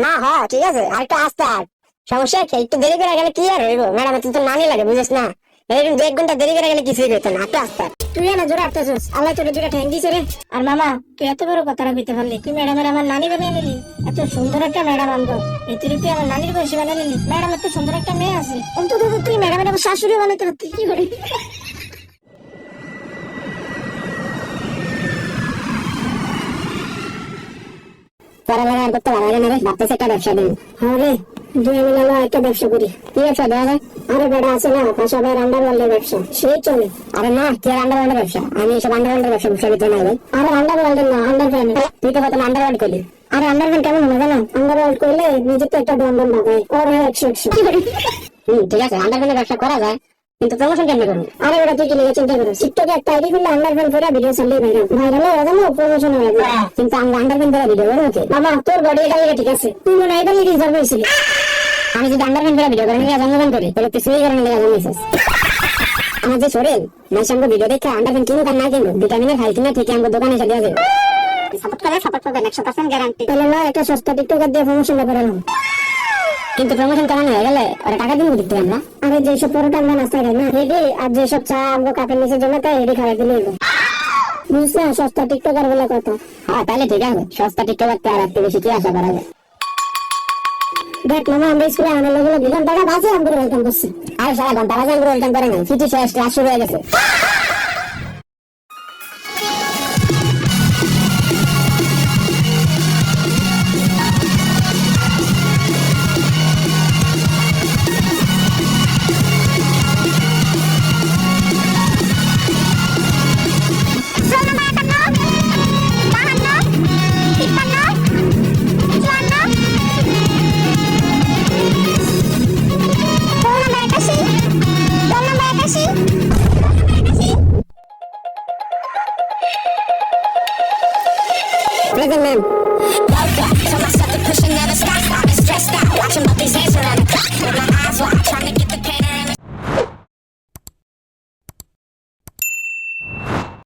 না হ্যাঁ ঠিক আছে, আর একটু আস্তে আর সমস্যা কি, একটু দেরি করে গেলে কি আর হইব, ম্যাডাম তুই তো নানি লাগে বুঝিস না, এরকম 1 ঘন্টা দেরি করে গেলে কিছুই করতো না, একটু আস্তে। তুই না জোরে আটতেছিস, আল্লাহ তোর দুটা ঠ্যাং দিছে রে। আর মামা তুই এত বড় কথাটা কইতে পারলি, তুই ম্যাডামের আমার নানি বানিয়ে নিলি। এত সুন্দর একটা ম্যাডাম আনবো, এই তুই আমার নানির বয়সী বানিয়ে নিলি। ম্যাডাম এত সুন্দর একটা মেয়ে আছে, অন্তত তুই ম্যাডামের আমার শাশুড়ি বানাইতে পারতি, কি করে? পড়ালেখা আর করতে ভালো লাগে না রে, ভাবতেছি একটা ব্যবসা দিন। হ্যাঁ রে, দুই মিলে একটা ব্যবসা করি। কি ব্যবসা দেওয়া যায়? আরে বেড়া আছে না পাশা ভাইয়ের আন্ডারওয়ার্ল্ডের ব্যবসা, সেই চলে। আরে না, কি আর আন্ডারওয়ার্ল্ডের ব্যবসা, আমি এসব আন্ডারওয়ার্ল্ডের ব্যবসা বুঝতে দিতে নাই ভাই। আরে আন্ডারওয়ার্ল্ডের না, আন্ডারপ্যান্ট। তুই তো প্রথমে আন্ডারওয়ার্ল্ড করলি। আরে আন্ডারপ্যান্ট কেমন হবে জানো? আন্ডারওয়ার্ল্ড করলে নিজে তো একটা দম লাগায়, ওর 100 কি করে? ঠিক আছে, আন্ডারওয়ার্ল্ডের ব্যবসা করা যায়, কিন্তু প্রমোশন কেমনে করবো? আরে ওরা তুই কি নিয়ে চিন্তা করো, টিকটকে একটা আইডি খুললে আন্ডারপ্যান্ট করে ভিডিও চালিয়ে ভাইরাল হয়ে যাবো, প্রমোশন হয়ে যাবে। কিন্তু আমরা আন্ডারওয়ার্ল্ড করে ভিডিও করবো কি? মামা তোর বডি এটা ঠিক আছে, তুই মনে হয় এটা রিজার্ভ হয়েছিলি। আমি যদি আন্ডারওয়ার্ল্ড করে ভিডিও করে নিয়ে জন্মগ্রহণ করি, তাহলে তুই সুই করে নিয়ে জন্মেছিস। আমার যে শরীর মাসে আমাকে ভিডিও দেখে আন্ডারওয়ার্ল্ড কিনুক আর না কিনুক, ভিটামিনের ফাইল কিনে ঠিক আমাকে দোকানে এসে দিয়ে দেবে। সাপোর্ট করবেন 100% গ্যারান্টি। তাহলে না একটা সস্তা টিকটকার দিয়ে প্রমোশন করালাম। কিন্তু প্রমোশন কেমন হয়ে গেলে ওরা টাকা দিন দিতে আমরা। আরে যেসব পরোটা আমরা নাস্তা খাই না হেডি, আর যেসব চা আমগো কাপের নিচে জমে তাই হেডি খাওয়াই দিলে বুঝছে, সস্তা টিকটকার বলে কথা। হ্যাঁ তাহলে ঠিক আছে, সস্তা টিকটকার আর একটু বেশি কি আশা করা যায়। দেখ মামা আমরা স্কুলে আনার লোক 2 ঘন্টা বাজে আমরা ওয়েলকাম করছি। আর সারা ঘন্টা বাজে আমরা ওয়েলকাম করে নাই, সিটি শেষ ক্লাস শুরু হয়ে গেছে। Present, ma'am.